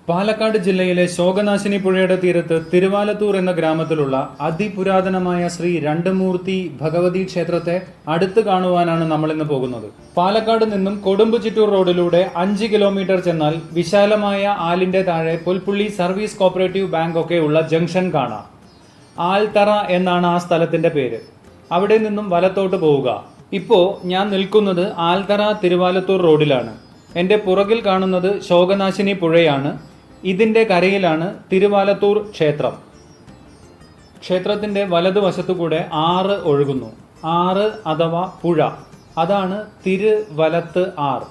പാലക്കാട് ജില്ലയിലെ ശോകനാശിനി പുഴയുടെ തീരത്ത് തിരുവാലത്തൂർ എന്ന ഗ്രാമത്തിലുള്ള അതിപുരാതനമായ ശ്രീ രണ്ടുമൂർത്തി ഭഗവതി ക്ഷേത്രത്തെ അടുത്ത് കാണുവാനാണ് നമ്മൾ ഇന്ന് പോകുന്നത്. പാലക്കാട് നിന്നും കൊടുമ്പുചിറ്റൂർ റോഡിലൂടെ 5 കിലോമീറ്റർ ചെന്നാൽ വിശാലമായ ആലിന്റെ താഴെ പുൽപ്പുള്ളി സർവീസ് കോപ്പറേറ്റീവ് ബാങ്ക് ഒക്കെ ഉള്ള ജംഗ്ഷൻ കാണാം. ആൽത്തറ എന്നാണ് ആ സ്ഥലത്തിന്റെ പേര്. അവിടെ നിന്നും വലത്തോട്ട് പോവുക. ഇപ്പോൾ ഞാൻ നിൽക്കുന്നത് ആൽത്തറ തിരുവാലത്തൂർ റോഡിലാണ്. എൻ്റെ പുറകിൽ കാണുന്നത് ശോകനാശിനി പുഴയാണ്. ഇതിൻ്റെ കരയിലാണ് തിരുവാലത്തൂർ ക്ഷേത്രം. ക്ഷേത്രത്തിൻ്റെ വലതുവശത്തുകൂടെ ആറ് ഒഴുകുന്നു. ആറ് അഥവാ പുഴ, അതാണ് തിരുവലത്ത് ആർ.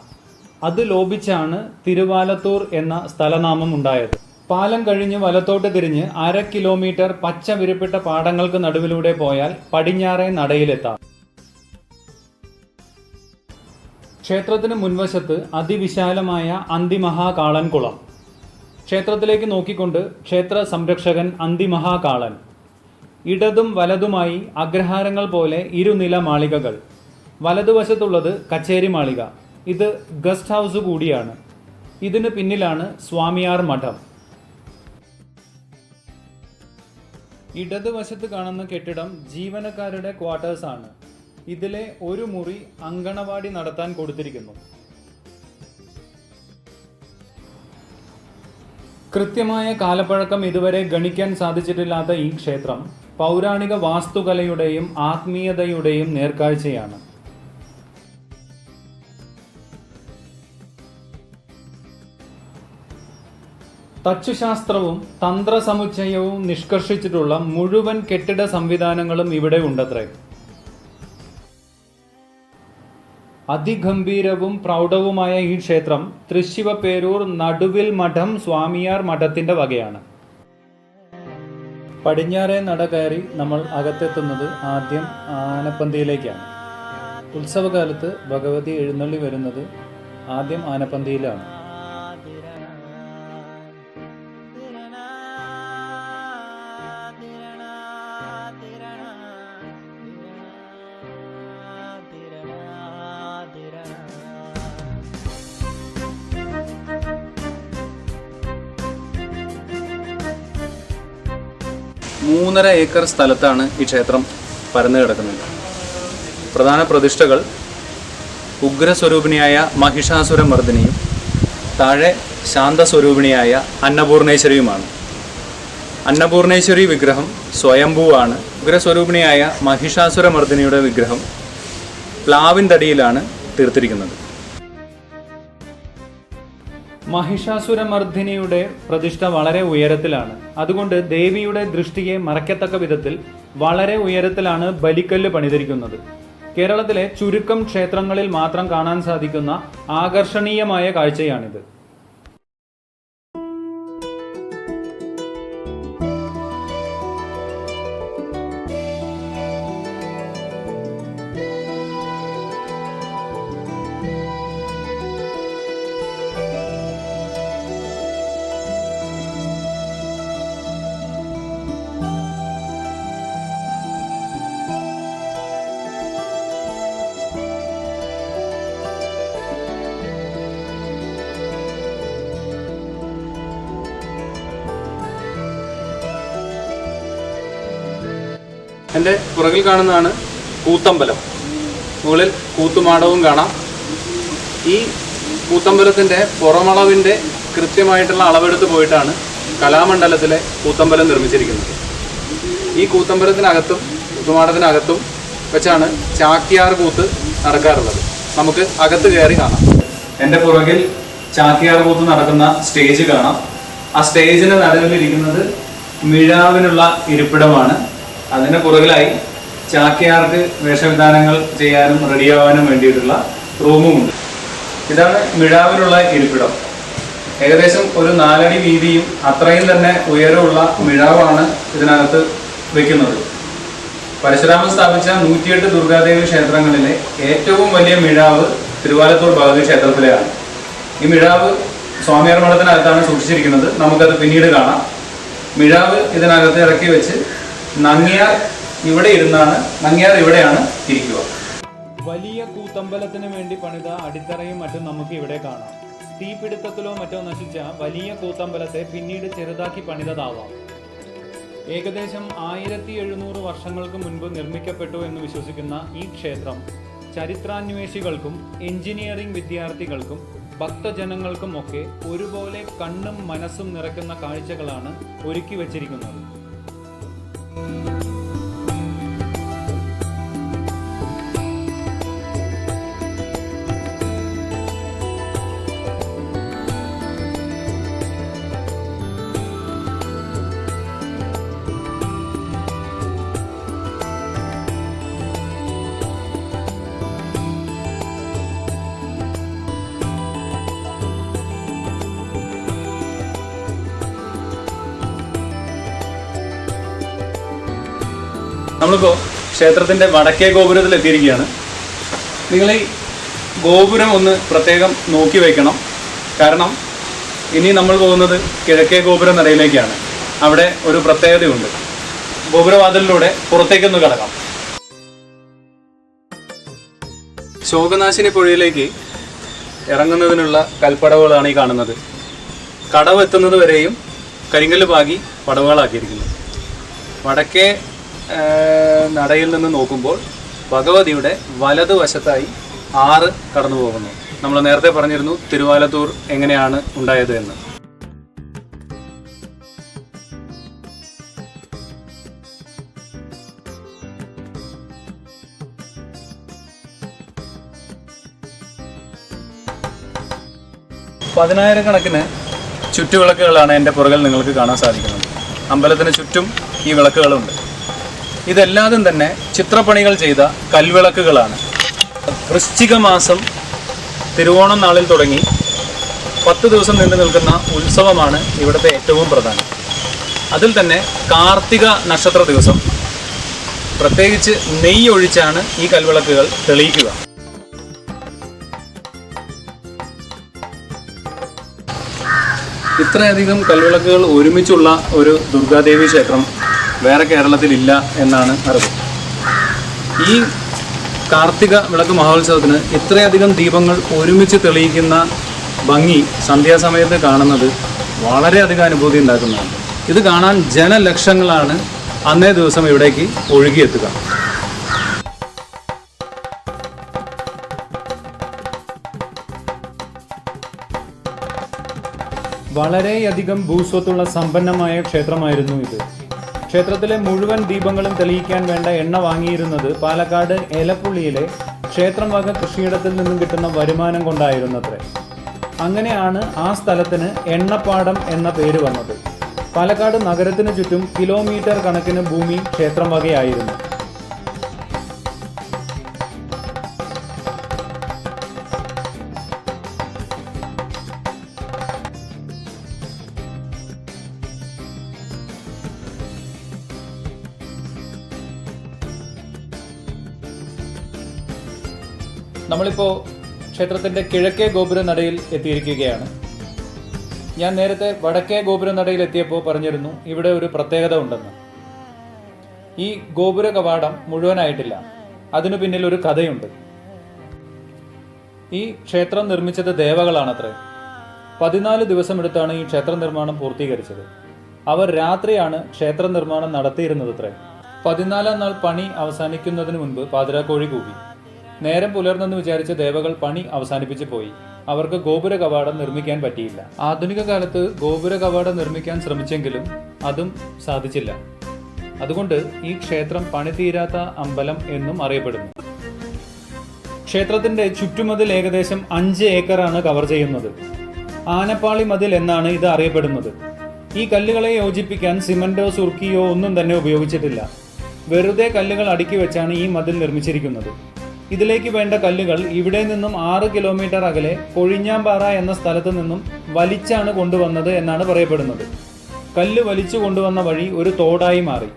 അത് ലോപിച്ചാണ് തിരുവാലത്തൂർ എന്ന സ്ഥലനാമം ഉണ്ടായത്. പാലം കഴിഞ്ഞ് വലത്തോട്ട് തിരിഞ്ഞ് 1/2 കിലോമീറ്റർ പച്ച വിരിപ്പിട്ട പാടങ്ങൾക്ക് നടുവിലൂടെ പോയാൽ പടിഞ്ഞാറേ നടയിലെത്താം. ക്ഷേത്രത്തിന് മുൻവശത്ത് അതിവിശാലമായ അന്തിമഹാകാളൻകുളം. ക്ഷേത്രത്തിലേക്ക് നോക്കിക്കൊണ്ട് ക്ഷേത്ര സംരക്ഷകൻ അന്തിമഹാകാളൻ. ഇടതും വലതുമായി അഗ്രഹാരങ്ങൾ പോലെ ഇരുനില മാളികകൾ. വലതുവശത്തുള്ളത് കച്ചേരി മാളിക. ഇത് ഗസ്റ്റ് ഹൗസ് കൂടിയാണ്. ഇതിന് പിന്നിലാണ് സ്വാമിയാർ മഠം. ഇടതുവശത്ത് കാണുന്ന കെട്ടിടം ജീവനക്കാരുടെ ക്വാർട്ടേഴ്സ് ആണ്. ഇതിലെ ഒരു മുറി അങ്കണവാടി നടത്താൻ കൊടുത്തിരിക്കുന്നു. കൃത്യമായ കാലപ്പഴക്കം ഇതുവരെ ഗണിക്കാൻ സാധിച്ചിട്ടില്ലാത്ത ഈ ക്ഷേത്രം പൗരാണിക വാസ്തുകലയുടെയും ആത്മീയതയുടെയും നേർക്കാഴ്ചയാണ്. തച്ചുശാസ്ത്രവും തന്ത്രസമുച്ചയവും നിഷ്കർഷിച്ചിട്ടുള്ള മുഴുവൻ കെട്ടിട സംവിധാനങ്ങളും ഇവിടെ ഉണ്ടത്രേ. അതിഗംഭീരവും പ്രൗഢവുമായ ഈ ക്ഷേത്രം തൃശ്ശിവപേരൂർ നടുവിൽ മഠം സ്വാമിയാർ മഠത്തിന്റെ വകയാണ്. പടിഞ്ഞാറേ നട കയറി നമ്മൾ അകത്തെത്തുന്നത് ആദ്യം ആനപ്പന്തിയിലേക്കാണ്. ഉത്സവകാലത്ത് ഭഗവതി എഴുന്നള്ളി വരുന്നത് ആദ്യം ആനപ്പന്തിയിലാണ്. മൂന്നര ഏക്കർ സ്ഥലത്താണ് ഈ ക്ഷേത്രം പരന്നു കിടക്കുന്നത്. പ്രധാന പ്രതിഷ്ഠകൾ ഉഗ്രസ്വരൂപിണിയായ മഹിഷാസുരമർദ്ദിനിയും താഴെ ശാന്തസ്വരൂപിണിയായ അന്നപൂർണേശ്വരിയുമാണ്. അന്നപൂർണേശ്വരി വിഗ്രഹം സ്വയംഭൂവാണ്. ഉഗ്രസ്വരൂപിണിയായ മഹിഷാസുരമർദ്ദിനിയുടെ വിഗ്രഹം പ്ലാവിൻ തടിയിലാണ് തീർത്തിരിക്കുന്നത്. മഹിഷാസുരമർദ്ദിനിയുടെ പ്രതിഷ്ഠ വളരെ ഉയരത്തിലാണ്. അതുകൊണ്ട് ദേവിയുടെ ദൃഷ്ടിയെ മറയ്ക്കത്തക്ക വിധത്തിൽ വളരെ ഉയരത്തിലാണ് ബലിക്കല്ല് പണിതിരിക്കുന്നത്. കേരളത്തിലെ ചുരുക്കം ക്ഷേത്രങ്ങളിൽ മാത്രം കാണാൻ സാധിക്കുന്ന ആകർഷണീയമായ കാഴ്ചയാണിത്. എൻ്റെ പുറകിൽ കാണുന്നതാണ് കൂത്തമ്പലം. മുകളിൽ കൂത്തുമാടവും കാണാം. ഈ കൂത്തമ്പലത്തിൻ്റെ പുറമളവിൻ്റെ കൃത്യമായിട്ടുള്ള അളവെടുത്ത് പോയിട്ടാണ് കലാമണ്ഡലത്തിലെ കൂത്തമ്പലം നിർമ്മിച്ചിരിക്കുന്നത്. ഈ കൂത്തമ്പലത്തിനകത്തും കൂത്തുമാടത്തിനകത്തും വെച്ചാണ് ചാക്യാർ കൂത്ത് നടക്കാറുള്ളത്. നമുക്ക് അകത്ത് കയറി കാണാം. എൻ്റെ പുറകിൽ ചാക്യാർ കൂത്ത് നടക്കുന്ന സ്റ്റേജ് കാണാം. ആ സ്റ്റേജിന് നടുവിലിരിക്കുന്നത് മിഴാവിനുള്ള ഇരിപ്പിടമാണ്. അതിന് പുറകിലായി ചാക്യാർക്ക് വേഷവിധാനങ്ങൾ ചെയ്യാനും റെഡിയാവാനും വേണ്ടിയിട്ടുള്ള റൂമുമുണ്ട്. ഇതാണ് മിഴാവിനുള്ള ഇരിപ്പിടം. ഏകദേശം ഒരു 4 അടി വീതിയും അത്രയും തന്നെ ഉയരമുള്ള മിഴാവാണ് ഇതിനകത്ത് വയ്ക്കുന്നത്. പരശുരാമൻ സ്ഥാപിച്ച 108 ദുർഗാദേവി ക്ഷേത്രങ്ങളിലെ ഏറ്റവും വലിയ മിഴാവ് തിരുവാലത്തൂർ ഭഗവതി ക്ഷേത്രത്തിലെയാണ്. ഈ മിഴാവ് സ്വാമിയാർ മഠത്തിനകത്താണ് സൂക്ഷിച്ചിരിക്കുന്നത്. നമുക്കത് പിന്നീട് കാണാം. മിഴാവ് ഇതിനകത്ത് ഇറക്കി വെച്ച് നങ്ങ്യാർ ഇവിടെയാണ് ഇരിക്കുക. വലിയ കൂത്തമ്പലത്തിന് വേണ്ടി പണിത അടിത്തറയും മറ്റും നമുക്ക് ഇവിടെ കാണാം. തീപിടുത്തത്തിലോ മറ്റോ നശിച്ച വലിയ കൂത്തമ്പലത്തെ പിന്നീട് ചെറുതാക്കി പണിതതാവാം. ഏകദേശം 1700 വർഷങ്ങൾക്ക് മുൻപ് നിർമ്മിക്കപ്പെട്ടു എന്ന് വിശ്വസിക്കുന്ന ഈ ക്ഷേത്രം ചരിത്രാന്വേഷികൾക്കും എഞ്ചിനീയറിംഗ് വിദ്യാർത്ഥികൾക്കും ഭക്തജനങ്ങൾക്കും ഒക്കെ ഒരുപോലെ കണ്ണും മനസ്സും നിറയ്ക്കുന്ന കാഴ്ചകളാണ് ഒരുക്കി വച്ചിരിക്കുന്നത്. നമ്മളിപ്പോൾ ക്ഷേത്രത്തിൻ്റെ വടക്കേ ഗോപുരത്തിൽ എത്തിയിരിക്കുകയാണ്. നിങ്ങൾ ഈ ഗോപുരം ഒന്ന് പ്രത്യേകം നോക്കി വയ്ക്കണം. കാരണം ഇനി നമ്മൾ പോകുന്നത് കിഴക്കേ ഗോപുര നടയിലേക്കാണ്. അവിടെ ഒരു പ്രത്യേകതയുണ്ട്. ഗോപുരവാതിലിലൂടെ പുറത്തേക്കൊന്ന് കടക്കാം. ശോകനാശിനി പുഴയിലേക്ക് ഇറങ്ങുന്നതിനുള്ള കൽപ്പടവുകളാണ് ഈ കാണുന്നത്. കടവ് എത്തുന്നത് വരെയും കരിങ്കല്ല് പാകി പടവുകളാക്കിയിരിക്കുന്നു. വടക്കേ നടയിൽ നിന്ന് നോക്കുമ്പോൾ ഭഗവതിയുടെ വലതുവശത്തായി 6 കടന്നു പോകുന്നു. നമ്മൾ നേരത്തെ പറഞ്ഞിരുന്നു തിരുവാലത്തൂർ എങ്ങനെയാണ് ഉണ്ടായത് എന്ന്. പതിനായിരക്കണക്കിന് ചുറ്റുവിളക്കുകളാണ് എൻ്റെ പുറകിൽ നിങ്ങൾക്ക് കാണാൻ സാധിക്കുന്നത്. അമ്പലത്തിന് ചുറ്റും ഈ വിളക്കുകളുണ്ട്. ഇതെല്ലാതും തന്നെ ചിത്രപ്പണികൾ ചെയ്ത കൽവിളക്കുകളാണ്. വൃശ്ചിക മാസം തിരുവോണം നാളിൽ തുടങ്ങി 10 ദിവസം നീണ്ടു നിൽക്കുന്ന ഉത്സവമാണ് ഇവിടുത്തെ ഏറ്റവും പ്രധാനം. അതിൽ തന്നെ കാർത്തിക നക്ഷത്ര ദിവസം പ്രത്യേകിച്ച് നെയ്യ് ഒഴിച്ചാണ് ഈ കൽവിളക്കുകൾ തെളിയിക്കുക. ഇത്രയധികം കൽവിളക്കുകൾ ഒരുമിച്ചുള്ള ഒരു ദുർഗാദേവി ക്ഷേത്രം വേറെ കേരളത്തിലില്ല എന്നാണ് അറിവ്. ഈ കാർത്തിക വിളക്ക് മഹോത്സവത്തിന് ഇത്രയധികം ദീപങ്ങൾ ഒരുമിച്ച് തെളിയിക്കുന്ന ഭംഗി സന്ധ്യാസമയത്ത് കാണുന്നത് വളരെയധികം അനുഭൂതി ഉണ്ടാക്കുന്നതാണ്. ഇത് കാണാൻ ജനലക്ഷങ്ങളാണ് അന്നേ ദിവസം ഇവിടേക്ക് ഒഴുകിയെത്തുക. വളരെയധികം ഭൂസ്വത്തുള്ള സമ്പന്നമായ ക്ഷേത്രമായിരുന്നു ഇത്. ക്ഷേത്രത്തിലെ മുഴുവൻ ദീപങ്ങളും തെളിയിക്കാൻ വേണ്ട എണ്ണ വാങ്ങിയിരുന്നത് പാലക്കാട് എലപ്പുള്ളിയിലെ ക്ഷേത്രം വക കൃഷിയിടത്തിൽ നിന്നും കിട്ടുന്ന വരുമാനം കൊണ്ടായിരുന്നത്രേ. അങ്ങനെയാണ് ആ സ്ഥലത്തിന് എണ്ണപ്പാടം എന്ന പേര് വന്നത്. പാലക്കാട് നഗരത്തിന് ചുറ്റും കിലോമീറ്റർ കണക്കിന് ഭൂമി ക്ഷേത്രം വകയായിരുന്നു. നമ്മളിപ്പോൾ ക്ഷേത്രത്തിൻ്റെ കിഴക്കേ ഗോപുര നടയിൽ എത്തിയിരിക്കുകയാണ്. ഞാൻ നേരത്തെ വടക്കേ ഗോപുര നടയിൽ എത്തിയപ്പോൾ പറഞ്ഞിരുന്നു ഇവിടെ ഒരു പ്രത്യേകത ഉണ്ടെന്ന്. ഈ ഗോപുര കവാടം മുഴുവനായിട്ടില്ല. അതിനു പിന്നിൽ ഒരു കഥയുണ്ട്. ഈ ക്ഷേത്രം നിർമ്മിച്ചത് ദേവകളാണത്രേ. 14 ദിവസമെടുത്താണ് ഈ ക്ഷേത്ര നിർമ്മാണം പൂർത്തീകരിച്ചത്. അവർ രാത്രിയാണ് ക്ഷേത്ര നിർമ്മാണം നടത്തിയിരുന്നതത്രേ. 14ാം നാൾ പണി അവസാനിക്കുന്നതിന് മുൻപ് പാതിരാക്കോഴി കൂവി. നേരം പുലർന്നെന്ന് വിചാരിച്ച ദേവകൾ പണി അവസാനിപ്പിച്ച് പോയി. അവർക്ക് ഗോപുര കവാടം നിർമ്മിക്കാൻ പറ്റിയില്ല. ആധുനിക കാലത്ത് ഗോപുര കവാടം നിർമ്മിക്കാൻ ശ്രമിച്ചെങ്കിലും അതും സാധിച്ചില്ല. അതുകൊണ്ട് ഈ ക്ഷേത്രം പണിതീരാത്ത അമ്പലം എന്നും അറിയപ്പെടുന്നു. ക്ഷേത്രത്തിന്റെ ചുറ്റുമതിൽ ഏകദേശം 5 ഏക്കറാണ് കവർ ചെയ്യുന്നത്. ആനപ്പാളി മതിൽ എന്നാണ് ഇത് അറിയപ്പെടുന്നത്. ഈ കല്ലുകളെ യോജിപ്പിക്കാൻ സിമന്റോ സുർക്കിയോ ഒന്നും തന്നെ ഉപയോഗിച്ചിട്ടില്ല. വെറുതെ കല്ലുകൾ അടുക്കി വെച്ചാണ് ഈ മതിൽ നിർമ്മിച്ചിരിക്കുന്നത്. ഇതിലേക്ക് വേണ്ട കല്ലുകൾ ഇവിടെ നിന്നും 6 കിലോമീറ്റർ അകലെ കൊഴിഞ്ഞാമ്പാറ എന്ന സ്ഥലത്ത് നിന്നും വലിച്ചാണ് കൊണ്ടുവന്നത് എന്നാണ് പറയപ്പെടുന്നത്. കല്ല് വലിച്ചു കൊണ്ടുവന്ന വഴി ഒരു തോടായി മാറി.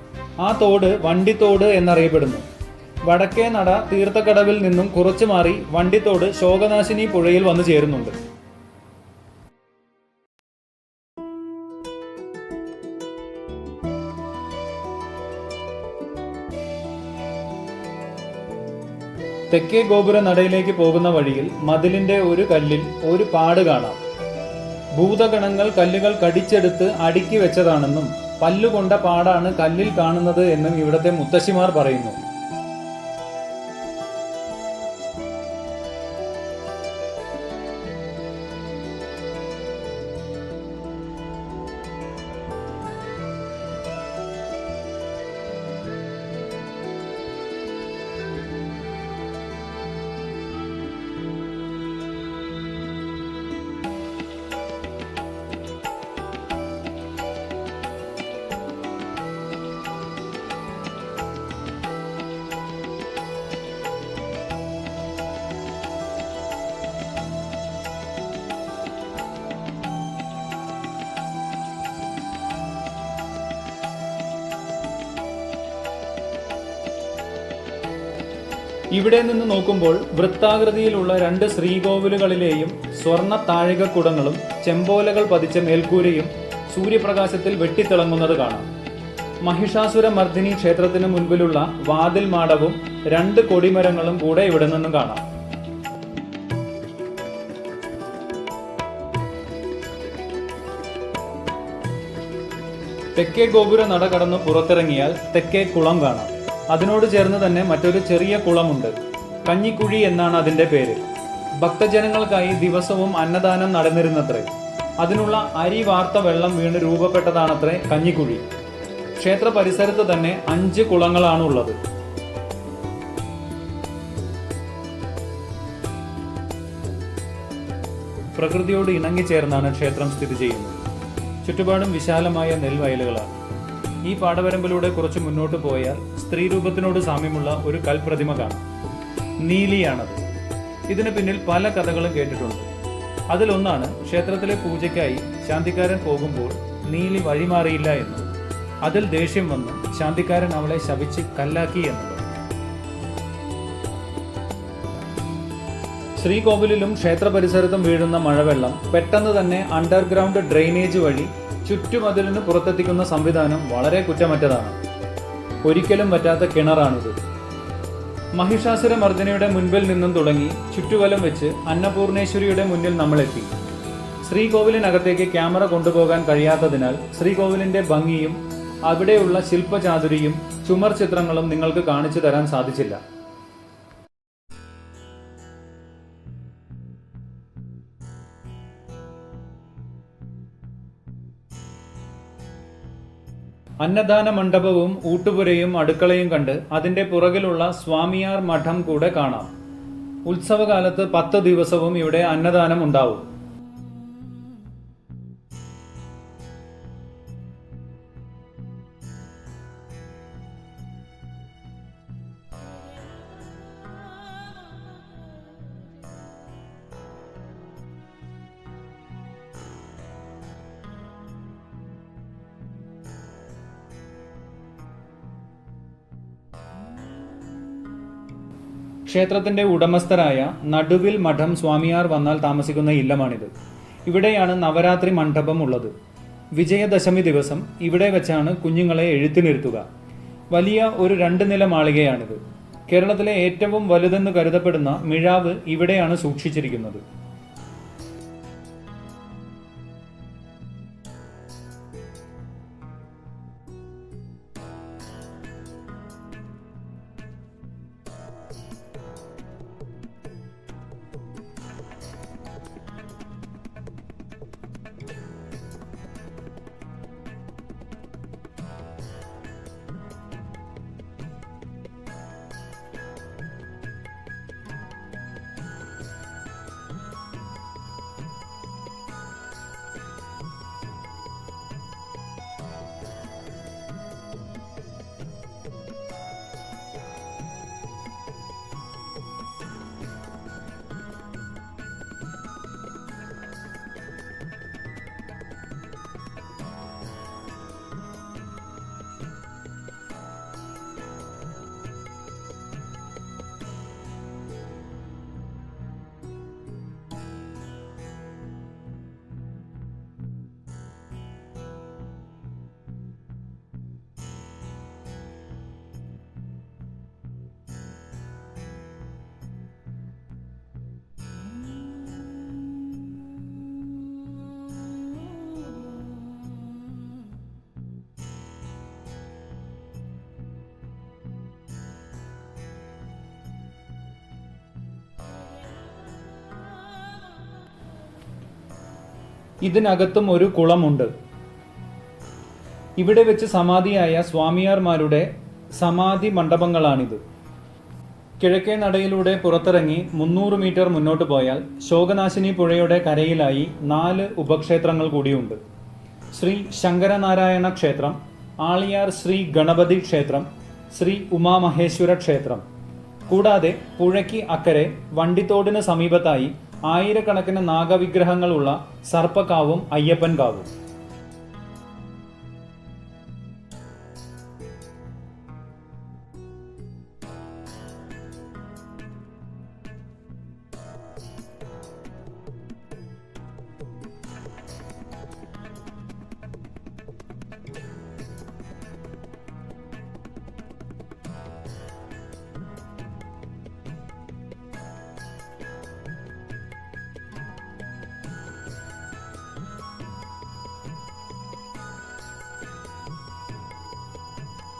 ആ തോട് വണ്ടിത്തോട് എന്നറിയപ്പെടുന്നു. വടക്കേ നട തീർത്ഥക്കടവിൽ നിന്നും കുറച്ചു മാറി വണ്ടിത്തോട് ശോകനാശിനി പുഴയിൽ വന്നു ചേരുന്നുണ്ട്. തെക്കേ ഗോപുര നടയിലേക്ക് പോകുന്ന വഴിയിൽ മതിലിന്റെ ഒരു കല്ലിൽ ഒരു പാട് കാണാം. ഭൂതഗണങ്ങൾ കല്ലുകൾ കടിച്ചെടുത്ത് അടുക്കി വെച്ചതാണെന്നും പല്ലുകൊണ്ട പാടാണ് കല്ലിൽ കാണുന്നത് എന്നും ഇവിടുത്തെ മുത്തശ്ശിമാർ പറയുന്നു. ഇവിടെ നിന്ന് നോക്കുമ്പോൾ വൃത്താകൃതിയിലുള്ള 2 ശ്രീകോവിലുകളിലെയും സ്വർണ്ണ താഴികക്കുടങ്ങളും ചെമ്പോലകൾ പതിച്ച മേൽക്കൂരയും സൂര്യപ്രകാശത്തിൽ വെട്ടിത്തിളങ്ങുന്നത് കാണാം. മഹിഷാസുര മർദിനി ക്ഷേത്രത്തിന് മുൻപിലുള്ള വാതിൽ മാടവും 2 കൊടിമരങ്ങളും കൂടെ ഇവിടെ നിന്നും കാണാം. തെക്കേ ഗോപുര നട കടന്ന് പുറത്തിറങ്ങിയാൽ തെക്കേ കുളം കാണാം. അതിനോട് ചേർന്ന് തന്നെ മറ്റൊരു ചെറിയ കുളമുണ്ട്. കഞ്ഞിക്കുഴി എന്നാണ് അതിന്റെ പേര്. ഭക്തജനങ്ങൾക്കായി ദിവസവും അന്നദാനം നടന്നിരുന്നത്രേ. അതിനുള്ള അരി വാർത്ത വെള്ളം വീണ് രൂപപ്പെട്ടതാണത്രേ കഞ്ഞിക്കുഴി. ക്ഷേത്ര പരിസരത്ത് തന്നെ 5 കുളങ്ങളാണുള്ളത്. പ്രകൃതിയോട് ഇണങ്ങിച്ചേർന്നാണ് ക്ഷേത്രം സ്ഥിതി ചെയ്യുന്നത്. ചുറ്റുപാടും വിശാലമായ നെൽവയലുകളാണ്. ഈ പാടവരമ്പിലൂടെ കുറച്ച് മുന്നോട്ട് പോയാൽ സ്ത്രീരൂപത്തിനോട് സാമ്യമുള്ള ഒരു കൽപ്രതിമ കാണാം. നീലിയാണത്. ഇതിന് പിന്നിൽ പല കഥകളും കേട്ടിട്ടുണ്ട്. അതിലൊന്നാണ് ക്ഷേത്രത്തിലെ പൂജയ്ക്കായി ശാന്തിക്കാരൻ പോകുമ്പോൾ നീലി വഴിമാറിയില്ല എന്നത്. അതിൽ ദേഷ്യം വന്ന് ശാന്തിക്കാരൻ അവളെ ശപിച്ച് കല്ലാക്കി എന്നത്. ശ്രീകോവിലിലും ക്ഷേത്ര പരിസരത്തും വീഴുന്ന മഴവെള്ളം പെട്ടെന്ന് തന്നെ അണ്ടർഗ്രൗണ്ട് ഡ്രെയിനേജ് വഴി ചുറ്റുമതിലിന് പുറത്തെത്തിക്കുന്ന സംവിധാനം വളരെ കുറ്റമറ്റതാണ്. ഒരിക്കലും പറ്റാത്ത കിണറാണിത്. മഹിഷാസുര മർദിനിയുടെ മുൻപിൽ നിന്നും തുടങ്ങി ചുറ്റുവലം വെച്ച് അന്നപൂർണേശ്വരിയുടെ മുന്നിൽ നമ്മളെത്തി. ശ്രീകോവിലിനകത്തേക്ക് ക്യാമറ കൊണ്ടുപോകാൻ കഴിയാത്തതിനാൽ ശ്രീകോവിലിന്റെ ഭംഗിയും അവിടെയുള്ള ശില്പചാതുരിയും ചുമർ ചിത്രങ്ങളും നിങ്ങൾക്ക് കാണിച്ചു തരാൻ സാധിച്ചില്ല. അന്നദാന മണ്ഡപവും ഊട്ടുപുരയും അടുക്കളയും കണ്ട് അതിന്റെ പുറകിലുള്ള സ്വാമിയാർ മഠം കൂടെ കാണാം. ഉത്സവകാലത്ത് 10 ദിവസവും ഇവിടെ അന്നദാനം ഉണ്ടാവും. ക്ഷേത്രത്തിന്റെ ഉടമസ്ഥരായ നടുവിൽ മഠം സ്വാമിയാർ വന്നാൽ താമസിക്കുന്ന ഇല്ലമാണിത്. ഇവിടെയാണ് നവരാത്രി മണ്ഡപം ഉള്ളത്. വിജയദശമി ദിവസം ഇവിടെ വെച്ചാണ് കുഞ്ഞുങ്ങളെ എഴുത്തിനിരുത്തുക. വലിയ ഒരു 2 നില മാളികയാണിത്. കേരളത്തിലെ ഏറ്റവും വലുതെന്ന് കരുതപ്പെടുന്ന മിഴാവ് ഇവിടെയാണ് സൂക്ഷിച്ചിരിക്കുന്നത്. ഇതിനകത്തും ഒരു കുളമുണ്ട്. ഇവിടെ വെച്ച് സമാധിയായ സ്വാമിയാർമാരുടെ സമാധി മണ്ഡപങ്ങളാണിത്. കിഴക്കേ നടയിലൂടെ പുറത്തിറങ്ങി 300 മീറ്റർ മുന്നോട്ട് പോയാൽ ശോകനാശിനി പുഴയുടെ കരയിലായി 4 ഉപക്ഷേത്രങ്ങൾ കൂടിയുണ്ട്. ശ്രീ ശങ്കരനാരായണ ക്ഷേത്രം, ആളിയാർ ശ്രീ ഗണപതി ക്ഷേത്രം, ശ്രീ ഉമാമഹേശ്വര ക്ഷേത്രം. കൂടാതെ പുഴയ്ക്ക് അക്കരെ വണ്ടിത്തോടിന് സമീപത്തായി ആയിരക്കണക്കിന് നാഗവിഗ്രഹങ്ങളുള്ള സർപ്പക്കാവും അയ്യപ്പൻ കാവും.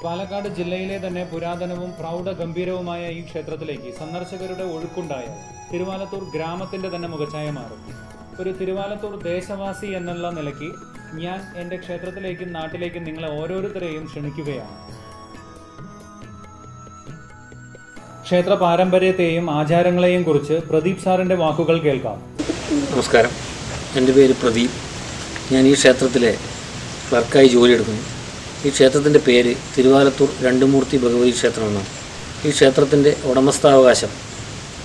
പാലക്കാട് ജില്ലയിലെ തന്നെ പുരാതനവും പ്രൗഢഗംഭീരവുമായ ഈ ക്ഷേത്രത്തിലേക്ക് സന്ദർശകരുടെ ഒഴുക്കുണ്ടായ തിരുവാലത്തൂർ ഗ്രാമത്തിന്റെ തന്നെ മുഖച്ഛായ മാറും. ഒരു തിരുവാലത്തൂർ ദേശവാസി എന്നുള്ള നിലയ്ക്ക് ഞാൻ എൻ്റെ ക്ഷേത്രത്തിലേക്കും നാട്ടിലേക്കും നിങ്ങളെ ഓരോരുത്തരെയും ക്ഷണിക്കുകയാണ്. ക്ഷേത്ര പാരമ്പര്യത്തെയും ആചാരങ്ങളെയും കുറിച്ച് പ്രദീപ് സാറിൻ്റെ വാക്കുകൾ കേൾക്കാം. നമസ്കാരം, എൻ്റെ പേര് പ്രദീപ്. ഞാൻ ഈ ക്ഷേത്രത്തിലെ ക്ലർക്കായി ജോലിയെടുക്കുന്നു. ഈ ക്ഷേത്രത്തിൻ്റെ പേര് തിരുവാലത്തൂർ രണ്ടുമൂർത്തി ഭഗവതി ക്ഷേത്രം എന്നാണ്. ഈ ക്ഷേത്രത്തിൻ്റെ ഉടമസ്ഥാവകാശം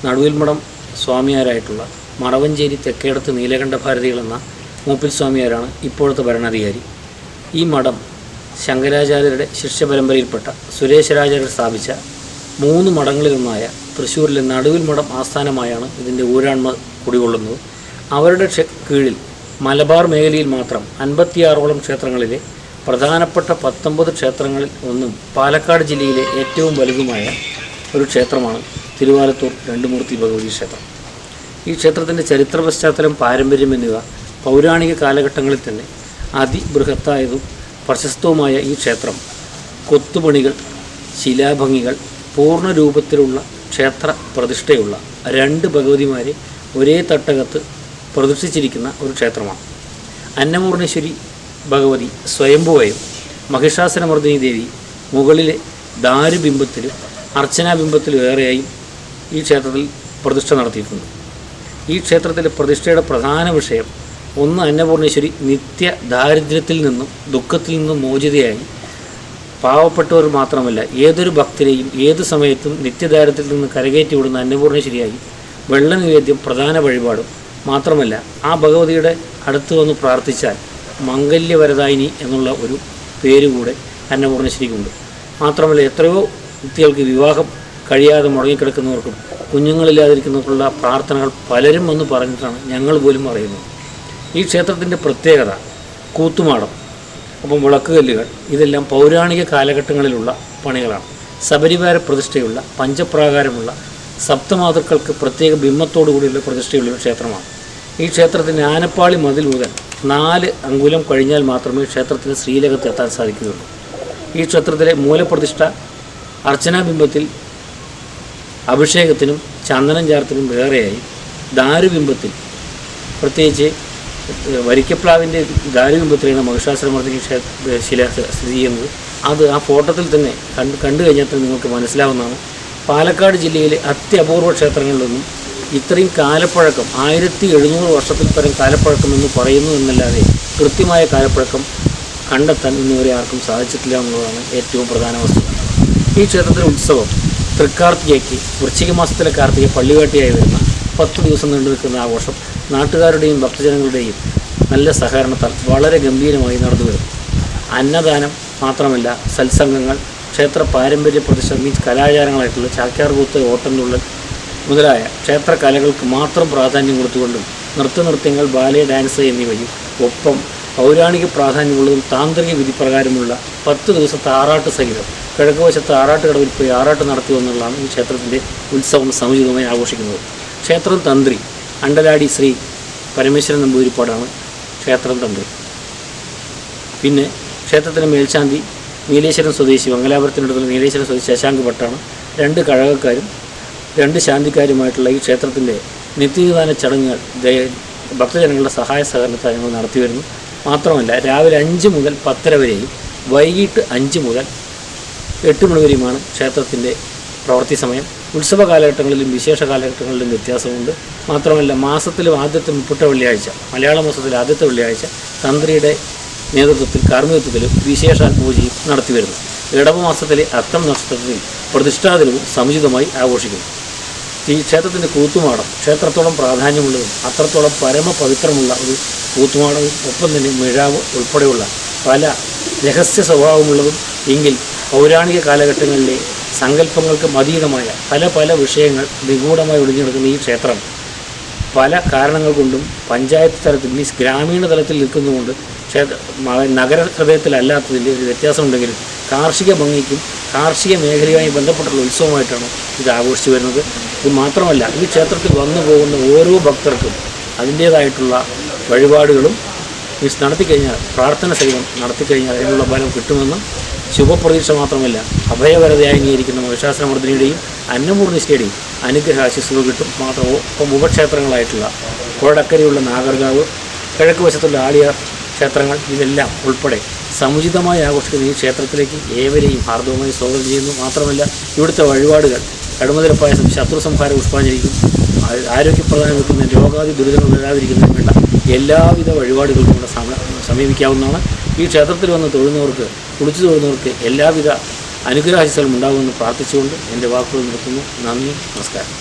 നടുവിൽമഠം സ്വാമിയാരായിട്ടുള്ള മടവഞ്ചേരി തെക്കേടത്ത് നീലകണ്ഠ ഭാരതികൾ എന്ന മൂപ്പിൽ സ്വാമിയാരാണ് ഇപ്പോഴത്തെ ഭരണാധികാരി. ഈ മഠം ശങ്കരാചാര്യരുടെ ശിഷ്യപരമ്പരയിൽപ്പെട്ട സുരേശ്വരാചാര്യർ സ്ഥാപിച്ച 3 മഠങ്ങളിലൊന്നായ തൃശ്ശൂരിലെ നടുവിൽമഠം ആസ്ഥാനമായാണ് ഇതിൻ്റെ ഊരാൺമ കുടികൊള്ളുന്നത്. അവരുടെ കീഴിൽ മലബാർ മേഖലയിൽ മാത്രം 56ഓളം ക്ഷേത്രങ്ങളിലെ പ്രധാനപ്പെട്ട 19 ക്ഷേത്രങ്ങളിൽ ഒന്നും പാലക്കാട് ജില്ലയിലെ ഏറ്റവും വലുതുമായ ഒരു ക്ഷേത്രമാണ് തിരുവാലത്തൂർ രണ്ടുമൂർത്തി ഭഗവതി ക്ഷേത്രം. ഈ ക്ഷേത്രത്തിൻ്റെ ചരിത്ര പശ്ചാത്തലം, പാരമ്പര്യം എന്നിവ പൗരാണിക കാലഘട്ടങ്ങളിൽ തന്നെ അതിബൃഹത്തായതും പ്രശസ്തവുമായ ഈ ക്ഷേത്രം കൊത്തുപണികൾ, ശിലാഭംഗികൾ, പൂർണ്ണ രൂപത്തിലുള്ള ക്ഷേത്ര പ്രതിഷ്ഠയുള്ള 2 ഭഗവതിമാരെ ഒരേ തട്ടകത്ത് പ്രതിഷ്ഠിച്ചിരിക്കുന്ന ഒരു ക്ഷേത്രമാണ്. അന്നപൂർണേശ്വരി ഭഗവതി സ്വയംഭുവയും മഹിഷാസുരമർദ്ദിനി ദേവി മുകളിലെ ദാരുബിംബത്തിലും അർച്ചനാബിംബത്തിലും ഏറെയായും ഈ ക്ഷേത്രത്തിൽ പ്രതിഷ്ഠ നടത്തിയിട്ടുണ്ട്. ഈ ക്ഷേത്രത്തിലെ പ്രതിഷ്ഠയുടെ പ്രധാന വിഷയം ഒന്ന്, അന്നപൂർണേശ്വരി നിത്യ ദാരിദ്ര്യത്തിൽ നിന്നും ദുഃഖത്തിൽ നിന്നും മോചിതയായി പാവപ്പെട്ടവർ മാത്രമല്ല ഏതൊരു ഭക്തരെയും ഏതു സമയത്തും നിത്യദാരിദ്ര്യത്തിൽ നിന്ന് കരകയറ്റി വിടുന്ന അന്നപൂർണേശ്വരിയായി വെള്ള നിവേദ്യം പ്രധാന വഴിപാടും മാത്രമല്ല ആ ഭഗവതിയുടെ അടുത്ത് വന്ന് പ്രാർത്ഥിച്ചാൽ മംഗല്യവരദായിനി എന്നുള്ള ഒരു പേരുകൂടെ അന്നപൂർണേശ്വരിക്കുണ്ട്. മാത്രമല്ല എത്രയോ വ്യക്തികൾക്ക് വിവാഹം കഴിയാതെ മുടങ്ങിക്കിടക്കുന്നവർക്കും കുഞ്ഞുങ്ങളില്ലാതിരിക്കുന്നവർക്കുള്ള പ്രാർത്ഥനകൾ പലരും വന്ന് പറഞ്ഞിട്ടാണ് ഞങ്ങൾ പോലും അറിയുന്നത്. ഈ ക്ഷേത്രത്തിൻ്റെ പ്രത്യേകത കൂത്തുമാടം, ഒപ്പം വിളക്കുകല്ലുകൾ, ഇതെല്ലാം പൗരാണിക കാലഘട്ടങ്ങളിലുള്ള പണികളാണ്. സബരിവാര പ്രതിഷ്ഠയുള്ള പഞ്ചപ്രാകാരമുള്ള സപ്തമാതൃക്കൾക്ക് പ്രത്യേക ബിംബത്തോടു കൂടിയുള്ള പ്രതിഷ്ഠയുള്ള ഒരു ക്ഷേത്രമാണ്. ഈ ക്ഷേത്രത്തിൻ്റെ ആനപ്പാളി മതിൽ മുതൽ 4 അങ്കുലം കഴിഞ്ഞാൽ മാത്രമേ ക്ഷേത്രത്തിന് ശ്രീലകത്ത് എത്താൻ സാധിക്കുകയുള്ളൂ. ഈ ക്ഷേത്രത്തിലെ മൂലപ്രതിഷ്ഠ അർച്ചനാബിംബത്തിൽ അഭിഷേകത്തിനും ചന്ദനം ചാർത്തിനും വേറെയായി ദാരുബിംബത്തിൽ, പ്രത്യേകിച്ച് വരിക്കപ്ലാവിൻ്റെ ദാരുബിംബത്തിലാണ് മഹിഷാസുരമർദ്ദിനി ശില സ്ഥിതി ചെയ്യുന്നത്. അത് ആ ഫോട്ടോത്തിൽ തന്നെ കണ്ടു കഴിഞ്ഞാൽ തന്നെ നിങ്ങൾക്ക് മനസ്സിലാവുന്നതാണ്. പാലക്കാട് ജില്ലയിലെ അത്യപൂർവ ക്ഷേത്രങ്ങളിലൊന്നും ഇത്രയും കാലപ്പഴക്കം 1700 വർഷത്തിൽ പരം കാലപ്പഴക്കം എന്ന് പറയുന്നു എന്നല്ലാതെ കൃത്യമായ കാലപ്പഴക്കം കണ്ടെത്താൻ ഇന്നുവരെ ആർക്കും സാധിച്ചിട്ടില്ല എന്നുള്ളതാണ് ഏറ്റവും പ്രധാന വസ്തുത. ഈ ക്ഷേത്രത്തിലെ ഉത്സവം തൃക്കാർത്തികയ്ക്ക് വൃശ്ചിക മാസത്തിലെ കാർത്തിക പള്ളിവേട്ടയായി വരുന്ന 10 ദിവസം നീണ്ടു നിൽക്കുന്ന ആഘോഷം നാട്ടുകാരുടെയും ഭക്തജനങ്ങളുടെയും നല്ല സഹകരണത്താൽ വളരെ ഗംഭീരമായി നടന്നു വരുന്നു. അന്നദാനം മാത്രമല്ല സത്സംഗങ്ങൾ, ക്ഷേത്ര പാരമ്പര്യ പ്രതിഷ്ഠ മീൻസ് കലാചാരങ്ങളായിട്ടുള്ള ചാക്യാർകൂത്ത്, ഓട്ടംതുള്ളൽ മുതലായ ക്ഷേത്ര കലകൾക്ക് മാത്രം പ്രാധാന്യം കൊടുത്തുകൊണ്ടും നൃത്തനൃത്യങ്ങൾ, ബാലെ, ഡാൻസ് എന്നിവയും ഒപ്പം പൗരാണിക പ്രാധാന്യമുള്ളതും താന്ത്രിക വിധിപ്രകാരമുള്ള 10 ദിവസത്തെ ആറാട്ട് സഹിതം കിഴക്ക് വശത്ത് ആറാട്ടുകടവിൽ പോയി ആറാട്ട് നടത്തുമെന്നുള്ളതാണ് ഈ ക്ഷേത്രത്തിൻ്റെ ഉത്സവം സമുചിതമായി ആഘോഷിക്കുന്നത്. ക്ഷേത്രം തന്ത്രി അണ്ടലാടി ശ്രീ പരമേശ്വരൻ നമ്പൂതിരിപ്പാടാണ് ക്ഷേത്രം തന്ത്രി. പിന്നെ ക്ഷേത്രത്തിൻ്റെ മേൽശാന്തി നീലേശ്വരം സ്വദേശി, മംഗലാപുരത്തിനടുത്തുള്ള നീലേശ്വരം സ്വദേശി ശശാങ്ക് ഭട്ടാണ്. 2 കഴകക്കാരും 2 ശാന്തിക്കാരുമായിട്ടുള്ള ഈ ക്ഷേത്രത്തിൻ്റെ നിത്യദാന ചടങ്ങുകൾ ഭക്തജനങ്ങളുടെ സഹായ സഹകരണത്തെ ഞങ്ങൾ നടത്തി വരുന്നു. മാത്രമല്ല രാവിലെ 5 മുതൽ 10:30 വരെയും വൈകിട്ട് 5 മുതൽ 8 മണി വരെയുമാണ് ക്ഷേത്രത്തിൻ്റെ പ്രവൃത്തി സമയം. ഉത്സവ കാലഘട്ടങ്ങളിലും വിശേഷ കാലഘട്ടങ്ങളിലും വ്യത്യാസമുണ്ട്. മാത്രമല്ല മാസത്തിലും ആദ്യത്തെ 30 വെള്ളിയാഴ്ച, മലയാള മാസത്തിലെ ആദ്യത്തെ വെള്ളിയാഴ്ച തന്ത്രിയുടെ നേതൃത്വത്തിൽ കാർമ്മികത്വത്തിലും വിശേഷാൽ പൂജയും നടത്തി വരുന്നു. ഇടവ മാസത്തിലെ അത്തം നക്ഷത്രത്തിൽ പ്രതിഷ്ഠാദിനവും സമുചിതമായി ആഘോഷിക്കുന്നു. ഈ ക്ഷേത്രത്തിൻ്റെ കൂത്തുമാടം ക്ഷേത്രത്തോളം പ്രാധാന്യമുള്ളതും അത്രത്തോളം പരമപവിത്രമുള്ള ഒരു കൂത്തുമാടവും ഒപ്പം തന്നെ മിഴാവ് ഉൾപ്പെടെയുള്ള പല രഹസ്യ സ്വഭാവമുള്ളതും എങ്കിൽ പൗരാണിക കാലഘട്ടങ്ങളിലെ സങ്കല്പങ്ങൾക്ക് അതീതമായ പല വിഷയങ്ങൾ നിഗൂഢമായി ഒളിഞ്ഞുകിടക്കുന്ന ഈ ക്ഷേത്രം പല കാരണങ്ങൾ കൊണ്ടും പഞ്ചായത്ത് തലത്തിൽ മീൻസ് ഗ്രാമീണ തലത്തിൽ നിൽക്കുന്നതുകൊണ്ട് നഗര ഹൃദയത്തിലല്ലാത്തതിൻ്റെ ഒരു വ്യത്യാസമുണ്ടെങ്കിലും കാർഷിക ഭംഗിക്കും കാർഷിക മേഖലയുമായി ബന്ധപ്പെട്ടുള്ള ഉത്സവമായിട്ടാണ് ഇത് ആഘോഷിച്ചു വരുന്നത്. ഇത് മാത്രമല്ല ഈ ക്ഷേത്രത്തിൽ വന്നു പോകുന്ന ഓരോ ഭക്തർക്കും അതിൻ്റേതായിട്ടുള്ള വഴിപാടുകളും മീൻസ് നടത്തിക്കഴിഞ്ഞാൽ പ്രാർത്ഥന സഹിതം നടത്തിക്കഴിഞ്ഞാൽ അതിനുള്ള ഫലം കിട്ടുമെന്നും ശുഭപ്രതീക്ഷ മാത്രമല്ല അഭയവരതയായി അംഗീകരിക്കുന്ന മഹിഷാസുരമർദ്ദിനിയുടെയും അന്നപൂർണിഷ്ഠയുടെയും അനുഗ്രഹാശിസ്സുകൾ കിട്ടും. മാത്രം ഒപ്പം ഉപക്ഷേത്രങ്ങളായിട്ടുള്ള കോടക്കരയുള്ള നാഗർകാവ്, കിഴക്ക് വശത്തുള്ള ആളിയാർ ക്ഷേത്രങ്ങൾ ഇതെല്ലാം ഉൾപ്പെടെ സമുചിതമായി ആഘോഷിക്കുന്ന ഈ ക്ഷേത്രത്തിലേക്ക് ഏവരെയും ഹാർദവമായി സ്വാഗതം ചെയ്യുന്നു. മാത്രമല്ല ഇവിടുത്തെ വഴിപാടുകൾ കടുമതിര പായസം, ശത്രു സംഹാര പുഷ്പാഞ്ജലിക്കും ആരോഗ്യപ്രദാനം വെക്കുന്ന രോഗാദി ദുരിതങ്ങൾ വരാതിരിക്കുന്നതിന് വേണ്ട എല്ലാവിധ വഴിപാടുകളും ഇവിടെ സമീപിക്കാവുന്നതാണ്. ഈ ക്ഷേത്രത്തിൽ വന്ന് തൊഴുന്നവർക്ക്, കുളിച്ചു തൊഴുന്നവർക്ക് എല്ലാവിധ അനുഗ്രഹാശിസ്സുകളും ഉണ്ടാകുമെന്ന് പ്രാർത്ഥിച്ചുകൊണ്ട് എൻ്റെ വാക്കുകൾ നിർത്തുന്നു. നന്ദി, നമസ്കാരം.